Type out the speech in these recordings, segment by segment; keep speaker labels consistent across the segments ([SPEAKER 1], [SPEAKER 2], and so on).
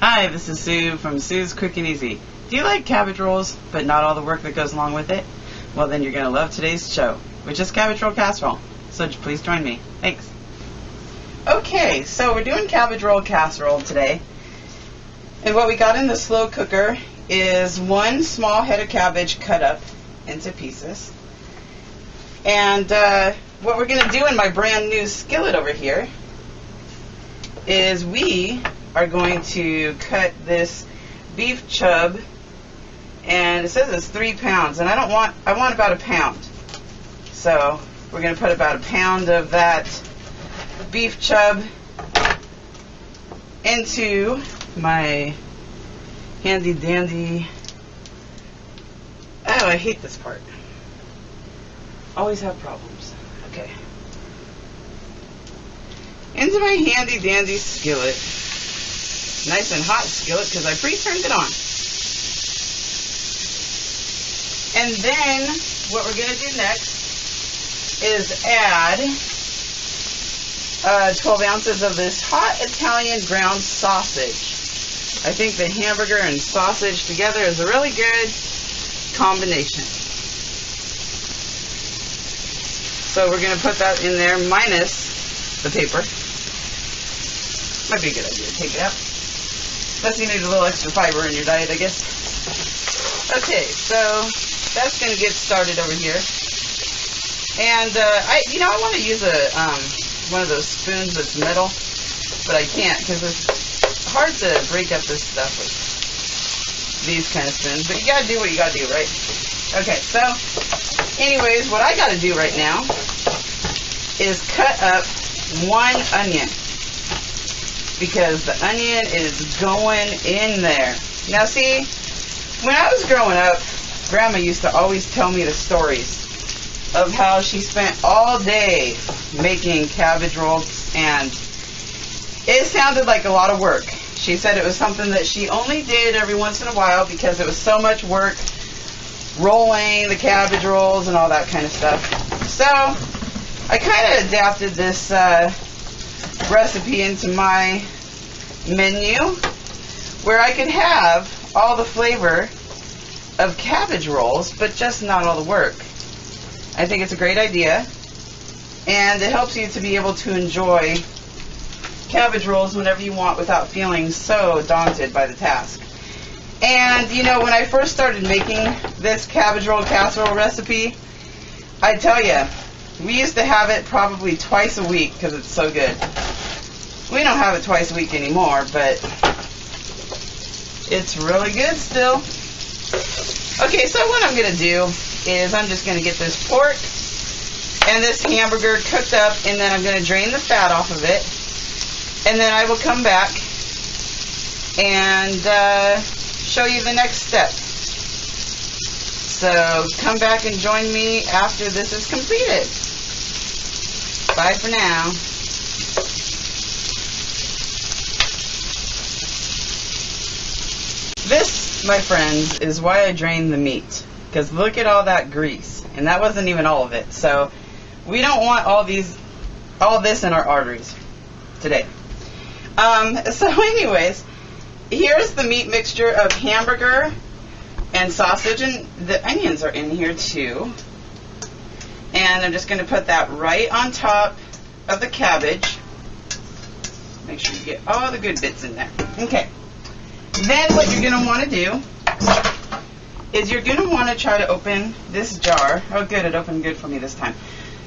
[SPEAKER 1] Hi, this is Sue from Sue's Quick and Easy. Do you like cabbage rolls, but not all the work that goes along with it? Well, then you're going to love today's show, which is cabbage roll casserole. So please join me. Thanks. Okay, so we're doing cabbage roll casserole today. And what we got in the slow cooker is one small head of cabbage cut up into pieces. And what we're going to do in my brand new skillet over here is we are going to cut this beef chub, and it says it's 3 pounds, and I want about a pound. So we're going to put about a pound of that beef chub into my handy dandy, oh, I hate this part. Always have problems. Okay. Into my handy dandy skillet. Nice and hot skillet because I pre-turned it on. And then what we're going to do next is add 12 ounces of this hot Italian ground sausage. I think the hamburger and sausage together is a really good combination. So we're going to put that in there minus the paper. Might be a good idea to take it out. Plus you need a little extra fiber in your diet, I guess. Okay, so that's going to get started over here. And I want to use one of those spoons that's metal, but I can't because it's hard to break up this stuff with these kind of spoons. But you got to do what you got to do, right? Okay, so anyways, what I got to do right now is cut up one onion, because the onion is going in there. Now see, when I was growing up, Grandma used to always tell me the stories of how she spent all day making cabbage rolls, and it sounded like a lot of work. She said it was something that she only did every once in a while because it was so much work rolling the cabbage rolls and all that kind of stuff. So I kind of adapted this recipe into my menu where I could have all the flavor of cabbage rolls, but just not all the work. I think it's a great idea, and it helps you to be able to enjoy cabbage rolls whenever you want without feeling so daunted by the task. And you know, when I first started making this cabbage roll casserole recipe, I tell you, we used to have it probably twice a week because it's so good. We don't have it twice a week anymore, but it's really good still. Okay, so what I'm going to do is I'm just going to get this pork and this hamburger cooked up, and then I'm going to drain the fat off of it. And then I will come back and show you the next step. So come back and join me after this is completed. Bye for now. This, my friends, is why I drained the meat. Because look at all that grease. And that wasn't even all of it. So we don't want all this in our arteries today. So anyways, here's the meat mixture of hamburger and sausage, and the onions are in here too. And I'm just going to put that right on top of the cabbage. Make sure you get all the good bits in there. Okay. Then what you're going to want to do is you're going to want to try to open this jar. Oh good, it opened good for me this time.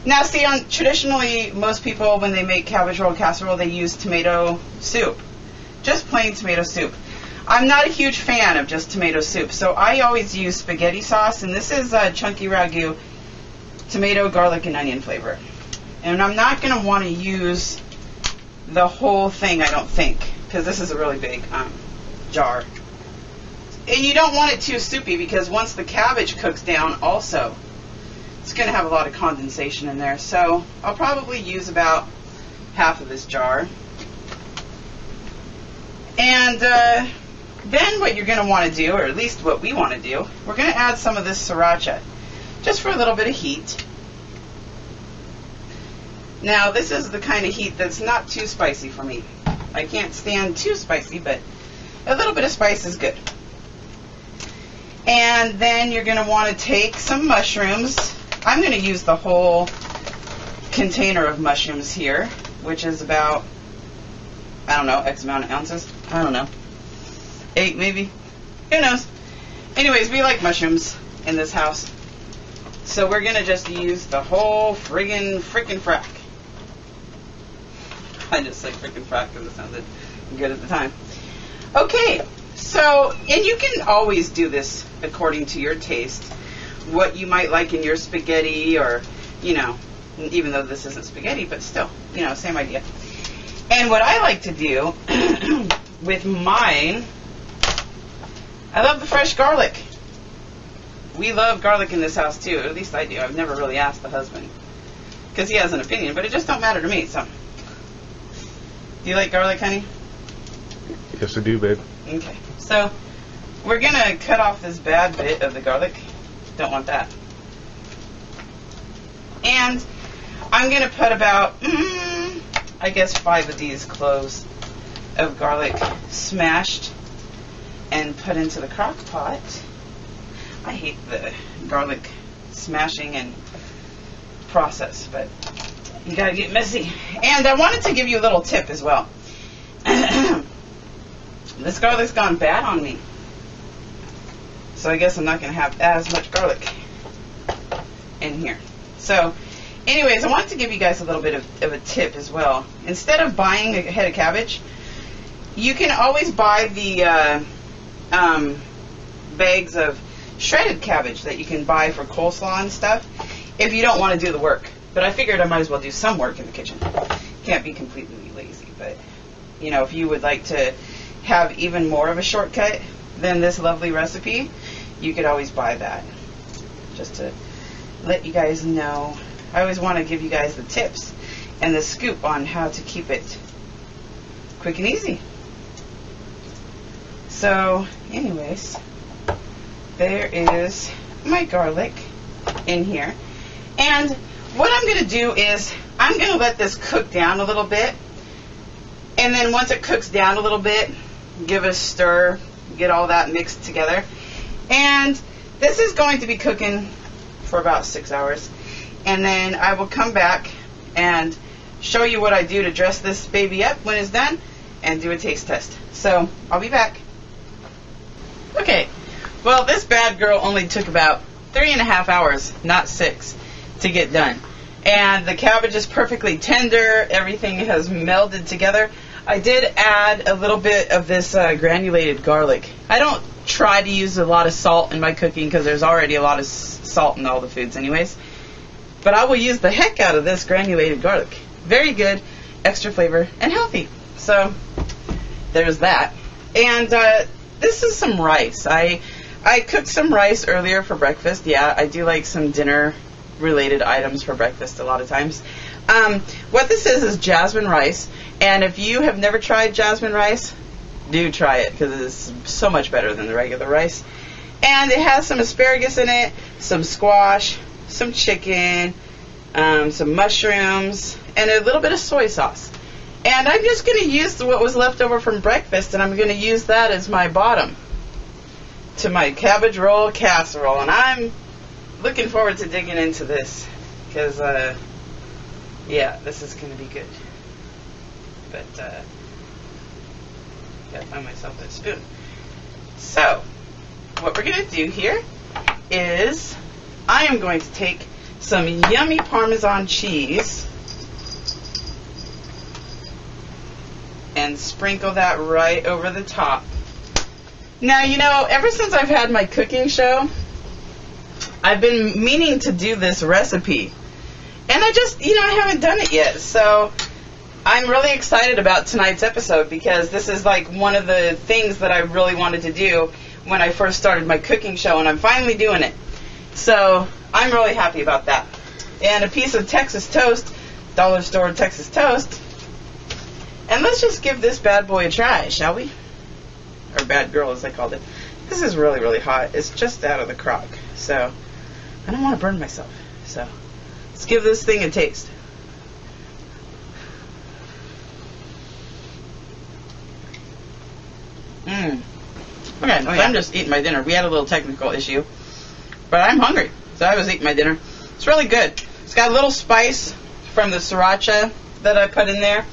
[SPEAKER 1] Now see, traditionally most people when they make cabbage roll casserole they use tomato soup. Just plain tomato soup. I'm not a huge fan of just tomato soup, so I always use spaghetti sauce, and this is chunky ragu tomato, garlic, and onion flavor. And I'm not going to want to use the whole thing, I don't think, because this is a really big jar. And you don't want it too soupy because once the cabbage cooks down also, it's going to have a lot of condensation in there. So I'll probably use about half of this jar. And then what you're going to want to do, or at least what we want to do, we're going to add some of this sriracha, just for a little bit of heat. Now, this is the kind of heat that's not too spicy for me. I can't stand too spicy, but A little bit of spice is good. And then you're going to want to take some mushrooms. I'm going to use the whole container of mushrooms here, which is about, I don't know, X amount of ounces. I don't know. 8 maybe. Who knows? Anyways, we like mushrooms in this house. So we're going to just use the whole frickin' frack. I just say frickin' frack because it sounded good at the time. Okay, so, and you can always do this according to your taste. What you might like in your spaghetti, or, you know, even though this isn't spaghetti, but still, you know, same idea. And what I like to do with mine, I love the fresh garlic. We love garlic in this house too, or at least I do. I've never really asked the husband because he has an opinion, but it just don't matter to me. So, do you like garlic, honey?
[SPEAKER 2] Yes, I do, babe.
[SPEAKER 1] Okay, so we're gonna cut off this bad bit of the garlic. Don't want that. And I'm gonna put about, I guess, 5 of these cloves of garlic smashed and put into the crock pot. I hate the garlic smashing and process, but you gotta get messy. And I wanted to give you a little tip as well. This garlic's gone bad on me, so I guess I'm not gonna have as much garlic in here. So anyways, I wanted to give you guys a little bit of a tip as well. Instead of buying a head of cabbage, you can always buy the bags of shredded cabbage that you can buy for coleslaw and stuff if you don't want to do the work. But I figured I might as well do some work in the kitchen. Can't be completely lazy, but you know, if you would like to have even more of a shortcut than this lovely recipe, you could always buy that. Just to let you guys know, I always want to give you guys the tips and the scoop on how to keep it quick and easy. So anyways, there is my garlic in here. And what I'm going to do is I'm going to let this cook down a little bit. And then once it cooks down a little bit, give it a stir, get all that mixed together. And this is going to be cooking for about 6 hours. And then I will come back and show you what I do to dress this baby up when it's done and do a taste test. So I'll be back. Okay, well, this bad girl only took about 3.5 hours, not 6, to get done. And the cabbage is perfectly tender. Everything has melded together. I did add a little bit of this granulated garlic. I don't try to use a lot of salt in my cooking because there's already a lot of salt in all the foods anyways. But I will use the heck out of this granulated garlic. Very good, extra flavor, and healthy. So there's that. And this is some rice. I cooked some rice earlier for breakfast. Yeah, I do like some dinner related items for breakfast a lot of times. What this is jasmine rice, and if you have never tried jasmine rice, do try it because it's so much better than the regular rice. And it has some asparagus in it, some squash, some chicken, some mushrooms, and a little bit of soy sauce. And I'm just going to use what was left over from breakfast, and I'm going to use that as my bottom to my cabbage roll casserole. And I'm looking forward to digging into this because, yeah, this is going to be good. But, gotta find myself a spoon. So, what we're going to do here is I am going to take some yummy Parmesan cheese and sprinkle that right over the top. Now, you know, ever since I've had my cooking show, I've been meaning to do this recipe. And I just, you know, I haven't done it yet. So I'm really excited about tonight's episode because this is like one of the things that I really wanted to do when I first started my cooking show, and I'm finally doing it. So I'm really happy about that. And a piece of Texas toast, dollar store Texas toast. And let's just give this bad boy a try, shall we? Or bad girl, as I called it. This is really, really hot. It's just out of the crock. So I don't want to burn myself. So let's give this thing a taste. Mmm. Okay, so I'm just eating my dinner. We had a little technical issue, but I'm hungry, so I was eating my dinner. It's really good. It's got a little spice from the sriracha that I put in there.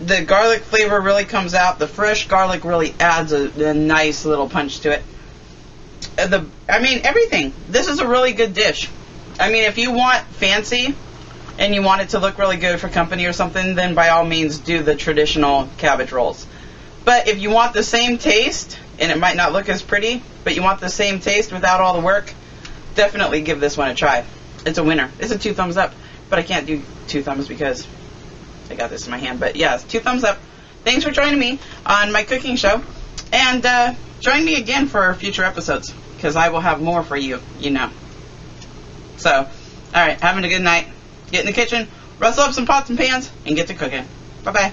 [SPEAKER 1] The garlic flavor really comes out. The fresh garlic really adds a nice little punch to it. Everything. This is a really good dish. I mean, if you want fancy and you want it to look really good for company or something, then by all means do the traditional cabbage rolls. But if you want the same taste, and it might not look as pretty, but you want the same taste without all the work, definitely give this one a try. It's a winner. It's a 2 thumbs up, but I can't do 2 thumbs because I got this in my hand. But yeah, it's 2 thumbs up. Thanks for joining me on my cooking show, and join me again for future episodes, because I will have more for you, you know. So, alright, having a good night. Get in the kitchen, rustle up some pots and pans, and get to cooking. Bye-bye.